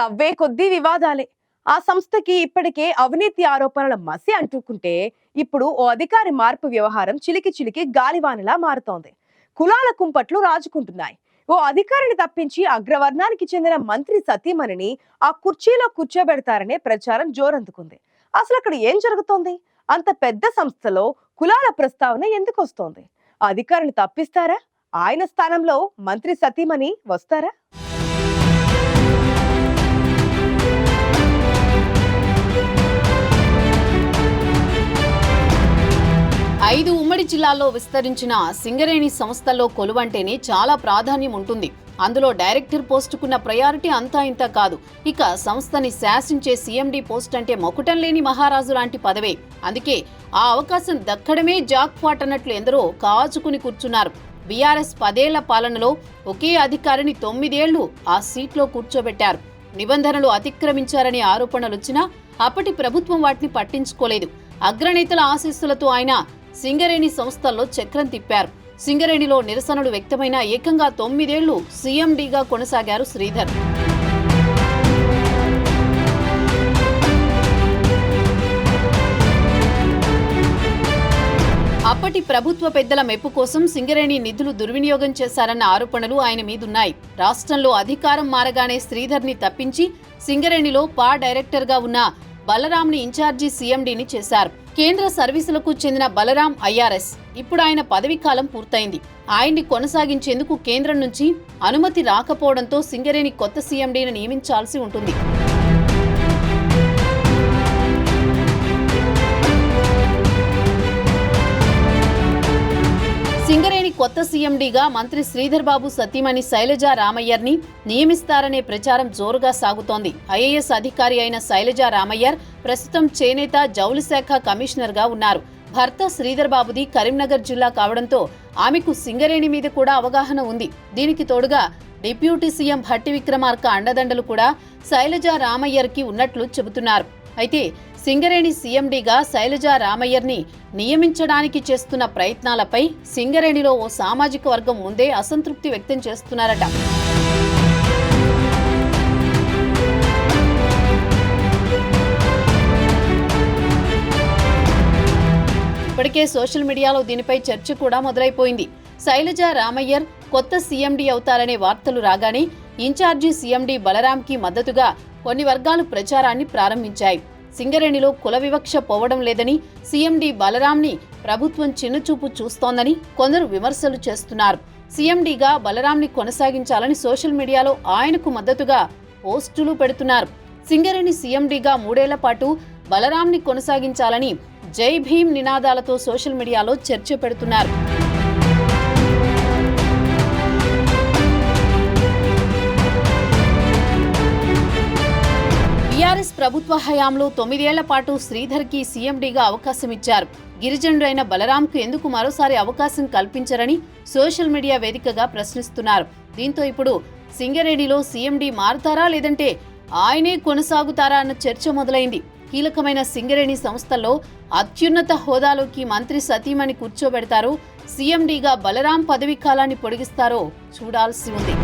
తవ్వే కొద్దీ వివాదాలే. ఆ సంస్థకి ఇప్పటికే అవినీతి ఆరోపణల మసి అంటుకుంటే ఇప్పుడు ఓ అధికారి మార్పు వ్యవహారం చిలికి చిలికి గాలివానలా మారుతోంది. కులాల కుంపట్లు రాజుకుంటున్నాయి. ఓ అధికారిని తప్పించి అగ్రవర్ణానికి చెందిన మంత్రి సతీమణిని ఆ కుర్చీలో కూర్చోబెడతారనే ప్రచారం జోరందుకుంది. అసలు అక్కడ ఏం జరుగుతోంది? అంత పెద్ద సంస్థలో కులాల ప్రస్తావన ఎందుకు వస్తోంది? అధికారిని తప్పిస్తారా? ఆయన స్థానంలో మంత్రి సతీమణి వస్తారా? 5 ఉమ్మడి జిల్లాల్లో విస్తరించిన సింగరేణి సంస్థల్లో కొలువంటేనే చాలా ప్రాధాన్యం ఉంటుంది. అందులో డైరెక్టర్ పోస్టుకున్న ప్రయారిటీ అంతా ఇంత కాదు. ఇక సంస్థని శాసించే సీఎండీ పోస్ట్ అంటే మొకుటం లేని మహారాజు లాంటి పదవే. అందుకే ఆ అవకాశం దక్కడమే జాక్పాట్ అన్నట్లు ఎందరో కాచుకుని కూర్చున్నారు. బీఆర్ఎస్ 10 ఏళ్ల పాలనలో ఒకే అధికారిని 9 ఏళ్లు ఆ సీట్లో కూర్చోబెట్టారు. నిబంధనలు అతిక్రమించారనే ఆరోపణలొచ్చినా అప్పటి ప్రభుత్వం వాటిని పట్టించుకోలేదు. అగ్రనేతల ఆశీస్సులతో ఆయన సింగరేణి సంస్థల్లో చక్రం తిప్పారు. సింగరేణిలో నిరసనలు వ్యక్తమైన ఏకంగా 9 ఏళ్లు సీఎండీగా కొనసాగారు శ్రీధర్. అప్పటి ప్రభుత్వ పెద్దల మెప్పు కోసం సింగరేణి నిధులు దుర్వినియోగం చేశారన్న ఆరోపణలు ఆయన మీదున్నాయి. రాష్ట్రంలో అధికారం మారగానే శ్రీధర్ని తప్పించి సింగరేణిలో డైరెక్టర్గా ఉన్న బలరాంని ఇన్ఛార్జి సీఎండీని చేశారు. కేంద్ర సర్వీసులకు చెందిన బలరాం ఐఆర్ఎస్. ఇప్పుడు ఆయన పదవీ కాలం పూర్తయింది. ఆయన్ని కొనసాగించేందుకు కేంద్రం నుంచి అనుమతి రాకపోవడంతో సింగరేణి కొత్త సీఎండీని నియమించాల్సి ఉంటుంది. సింగరేణి కొత్త సీఎండీగా మంత్రి శ్రీధర్ బాబు సతీమణి శైలజా రామయ్యర్ని నియమిస్తారనే ప్రచారం జోరుగా సాగుతోంది. ఐఏఎస్ అధికారి అయిన శైలజా రామయ్యర్ ప్రస్తుతం చేనేత జౌళి శాఖ కమిషనర్గా ఉన్నారు. భర్త శ్రీధర్ బాబుది కరీంనగర్ జిల్లా కావడంతో ఆమెకు సింగరేణి మీద కూడా అవగాహన ఉంది. దీనికి తోడుగా డిప్యూటీ సీఎం భట్టి విక్రమార్క అండదండలు కూడా శైలజా రామయ్యర్కి ఉన్నట్లు చెబుతున్నారు. అయితే సింగరేణి సీఎండీగా శైలజా రామయ్యర్ని నియమించడానికి చేస్తున్న ప్రయత్నాలపై సింగరేణిలో ఓ సామాజిక వర్గం ముందే అసంతృప్తి వ్యక్తం చేస్తున్నారట. ఇప్పటికే సోషల్ మీడియాలో దీనిపై చర్చ కూడా మొదలైపోయింది. శైలజా రామయ్యర్ కొత్త సీఎండీ అవుతారనే వార్తలు రాగానే ఇన్ఛార్జి సీఎండీ బలరాంకి మద్దతుగా కొన్ని వర్గాలు ప్రచారాన్ని ప్రారంభించాయి. సింగరేణిలో కుల వివక్ష పోవడం లేదని, సీఎండీ బలరాంని ప్రభుత్వం చిన్నచూపు చూస్తోందని కొందరు విమర్శలు చేస్తున్నారు. సీఎండీగా బలరాంని కొనసాగించాలని సోషల్ మీడియాలో ఆయనకు మద్దతుగా పోస్టులు పెడుతున్నారు. సింగరేణి సీఎండీగా 3 ఏళ్ల పాటు బలరాంని కొనసాగించాలని జై భీమ్ నినాదాలతో సోషల్ మీడియాలో చర్చ పెడుతున్నారు. బీఆర్ఎస్ ప్రభుత్వ హయాంలో 9 ఏళ్ల పాటు శ్రీధర్కి సీఎండీగా అవకాశం ఇచ్చారు. గిరిజనుడైన బలరాంకు ఎందుకు మరోసారి అవకాశం కల్పించరని సోషల్ మీడియా వేదికగా ప్రశ్నిస్తున్నారు. దీంతో ఇప్పుడు సింగరేణిలో సీఎండీ మారుతారా లేదంటే ఆయనే కొనసాగుతారా అన్న చర్చ మొదలైంది. కీలకమైన సింగరేణి సంస్థల్లో అత్యున్నత హోదాలోకి మంత్రి సతీమణి కూర్చోబెడతారో, సీఎండీగా బలరాం పదవీ కాలాన్ని పొడిగిస్తారో చూడాల్సి ఉంది.